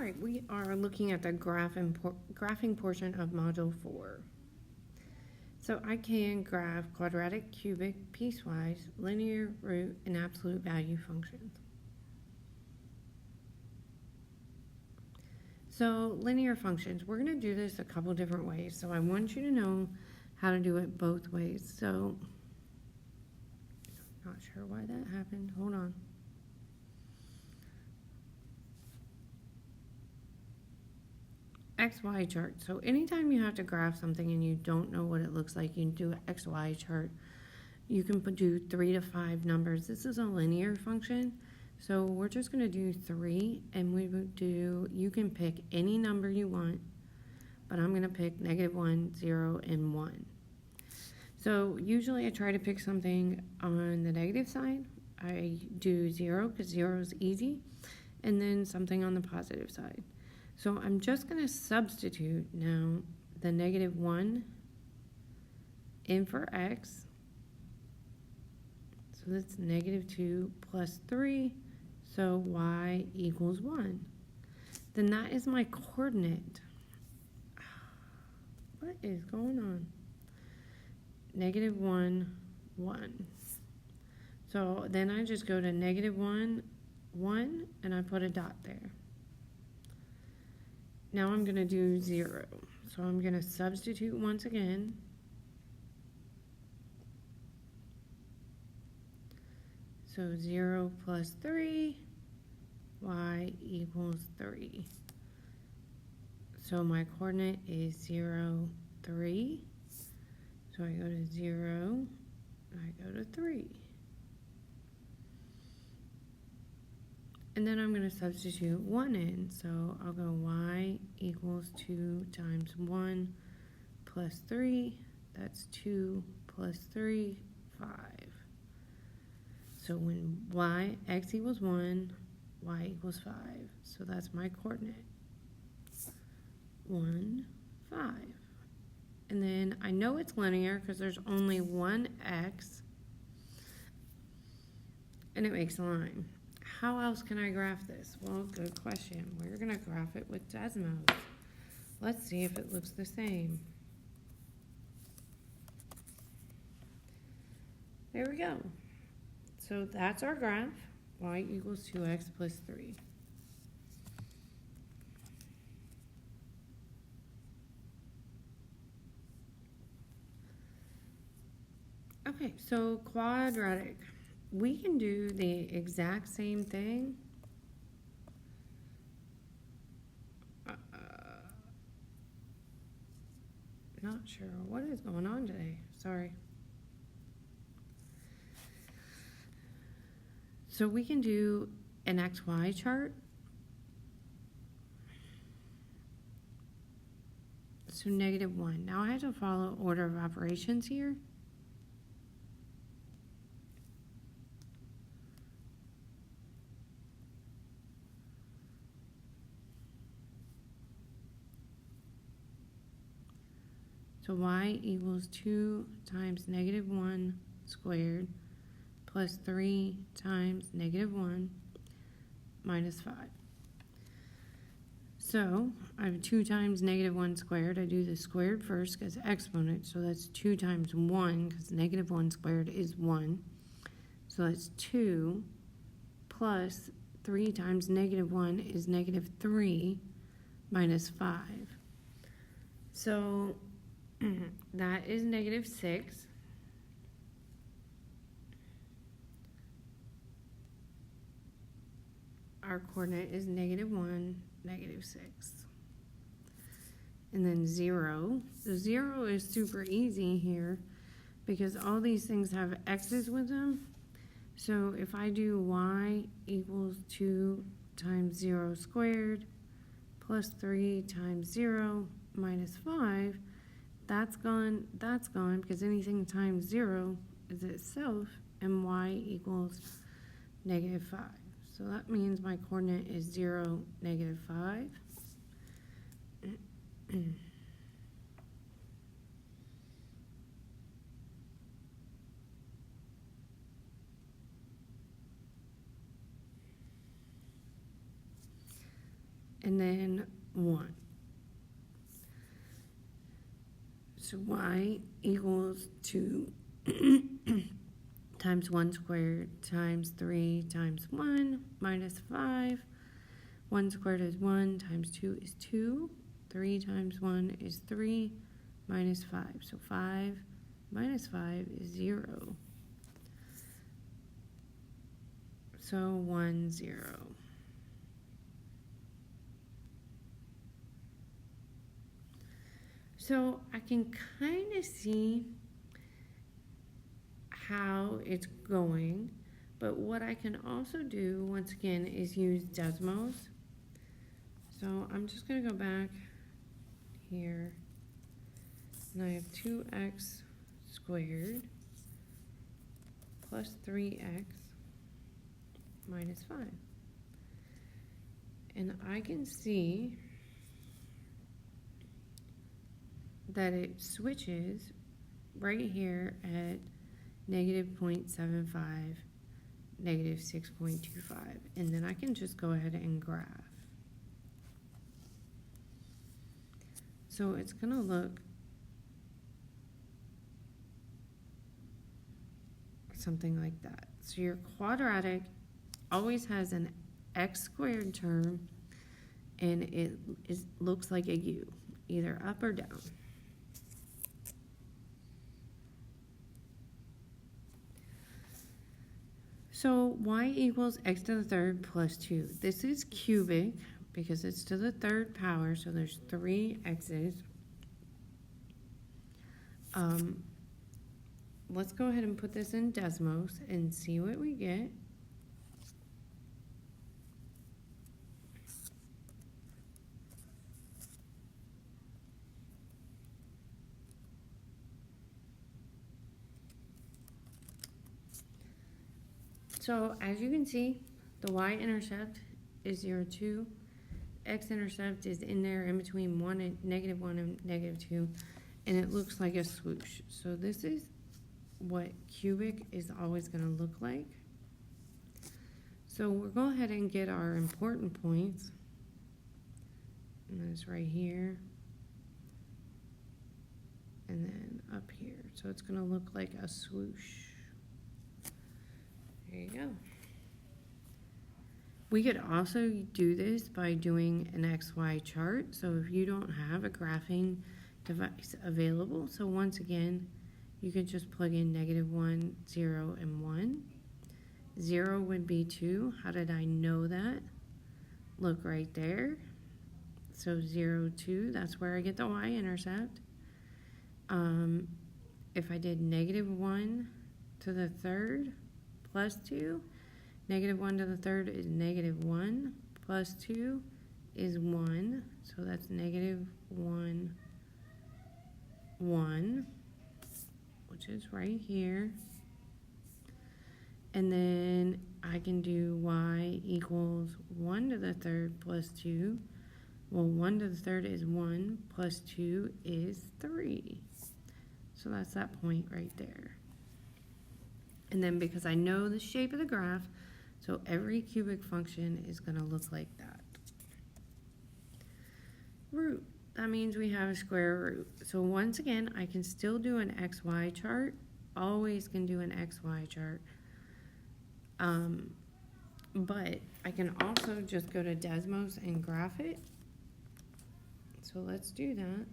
right, we are looking at the graphing portion of Module 4. So I can graph quadratic, cubic, piecewise, linear, root, and absolute value functions. So linear functions, we're going to do this a couple different ways. So I want you to know how to do it both ways. So, not sure why that happened. Hold on. XY chart. So anytime you have to graph something and you don't know what it looks like, you can do an XY chart. You can do 3 to 5 numbers. This is a linear function. So we're just going to do 3, and we would do, you can pick any number you want, but I'm going to pick -1, 0, and 1. So usually I try to pick something on the negative side. I do 0 because 0 is easy, and then something on the positive side. So I'm just going to substitute now the -1 in for x. So that's -2 plus 3. So y equals 1. Then that is my coordinate. What is going on? -1, 1. So then I just go to -1, 1, and I put a dot there. Now I'm going to do 0. So I'm going to substitute once again. So 0 plus 3, y equals 3. So my coordinate is 0, 3. So I go to 0, I go to 3. And then I'm going to substitute 1 in. So I'll go y equals 2 times 1 plus 3. That's 2 plus 3, 5. So when x equals 1, y equals 5. So that's my coordinate. 1, 5. And then I know it's linear because there's only one x, and it makes a line. How else can I graph this? Well, good question. We're going to graph it with Desmos. Let's see if it looks the same. There we go. So that's our graph, y equals 2x plus 3. Okay, so quadratic. We can do the exact same thing. Not sure what is going on today. Sorry. So we can do an XY chart. So -1. Now I have to follow order of operations here. So y equals 2 times -1 squared plus 3 times -1 minus 5. So I have 2 times -1 squared. I do the squared first because exponent. So that's 2 times 1 because -1 squared is 1. So that's 2 plus 3 times -1 is -3 minus 5. So that is -6. Our coordinate is -1, -6. And then 0. The 0 is super easy here because all these things have x's with them. So if I do y equals 2 times 0 squared plus 3 times 0 minus 5, that's gone because anything times 0 is itself, and y equals -5. So that means my coordinate is 0, -5. and then 1. So y equals 2 times 1 squared times 3 times 1 minus 5. 1 squared is 1 times 2 is 2. 3 times 1 is 3 minus 5. So 5 minus 5 is 0. So 1, 0. So I can kind of see how it's going, but what I can also do once again is use Desmos. So I'm just going to go back here, and I have 2x squared plus 3x minus 5. And I can see that it switches right here at negative 0.75, negative 6.25, and then I can just go ahead and graph. So it's going to look something like that. So your quadratic always has an x squared term, and it looks like a u, either up or down. So y equals x to the third plus 2. This is cubic because it's to the third power, so there's 3 x's. Let's go ahead and put this in Desmos and see what we get. So as you can see, the y-intercept is 0, 2. X-intercept is in there in between 1 and negative 1 and negative 2, and it looks like a swoosh. So this is what cubic is always going to look like. So we'll go ahead and get our important points, and that's right here and then up here. So it's going to look like a swoosh. There you go. We could also do this by doing an XY chart. So if you don't have a graphing device available, so once again, you could just plug in negative 1, 0, and 1. 0 would be 2. How did I know that? Look right there. So 0, 2, that's where I get the y-intercept. If I did negative 1 to the third plus 2, negative 1 to the third is negative 1, plus 2 is 1, so that's negative 1, 1, which is right here. And then I can do y equals 1 to the third plus 2. Well, 1 to the third is 1, plus 2 is 3. So that's that point right there. And then because I know the shape of the graph, so every cubic function is going to look like that. Root. That means we have a square root. So once again, I can still do an XY chart. Always can do an XY chart. But I can also just go to Desmos and graph it. So let's do that.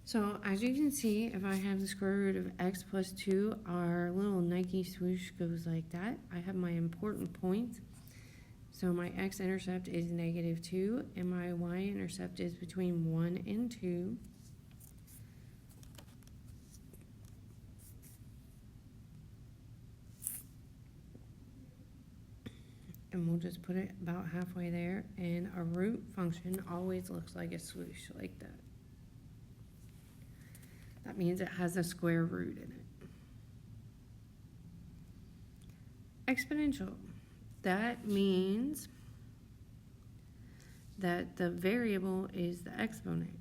So as you can see, if I have the square root of x plus 2, our little Nike swoosh goes like that. I have my important points. So my x-intercept is negative 2, and my y-intercept is between 1 and 2. And we'll just put it about halfway there, and a root function always looks like a swoosh, like that. That means it has a square root in it. Exponential. That means that the variable is the exponent.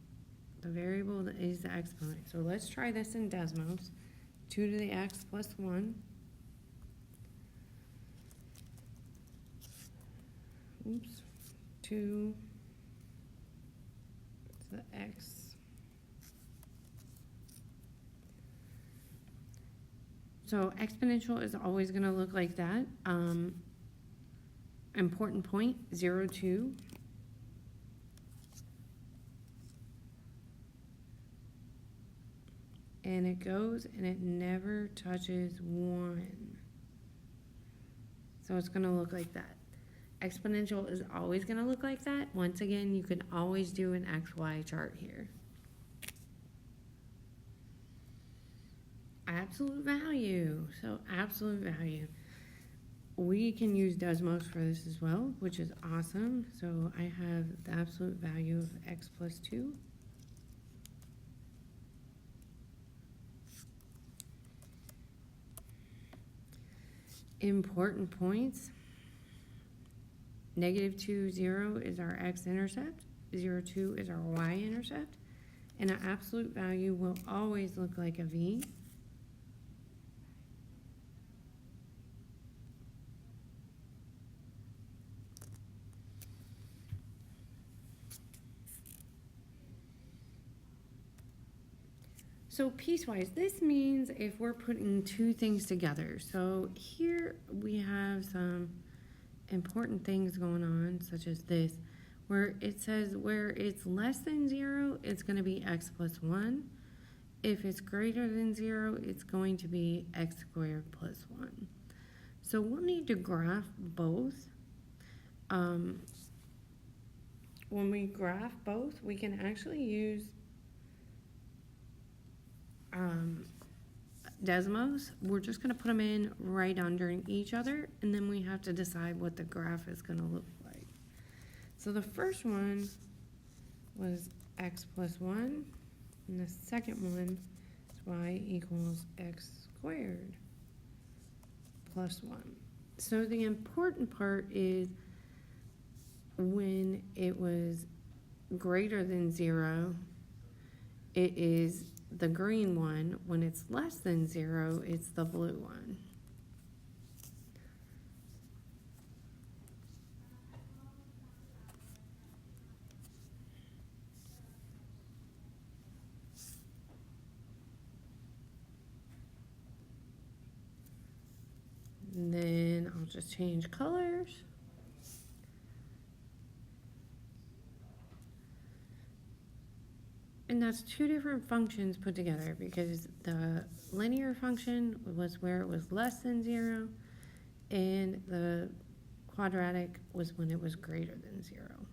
The variable that is the exponent. So let's try this in Desmos. 2 to the x plus 1. Oops. 2 to the x. So exponential is always going to look like that. Important point, 0, 2. And it goes and it never touches 1. So it's going to look like that. Exponential is always going to look like that. Once again, you can always do an XY chart here. Absolute value. So absolute value. We can use Desmos for this as well, which is awesome. So I have the absolute value of x plus 2. Important points. -2, 0 is our x-intercept. 0, 2 is our y-intercept. And our absolute value will always look like a v. So piecewise, this means if we're putting two things together. So here we have some important things going on, such as this, where it says where it's less than 0, it's going to be x plus 1. If it's greater than 0, it's going to be x squared plus 1. So we'll need to graph both. When we graph both, we can actually use Desmos. We're just going to put them in right under each other, and then we have to decide what the graph is going to look like. So the first one was x plus 1, and the second one is y equals x squared plus 1. So the important part is when it was greater than 0, it is the green one. When it's less than 0, it's the blue one. And then I'll just change colors. And that's two different functions put together, because the linear function was where it was less than 0, and the quadratic was when it was greater than 0.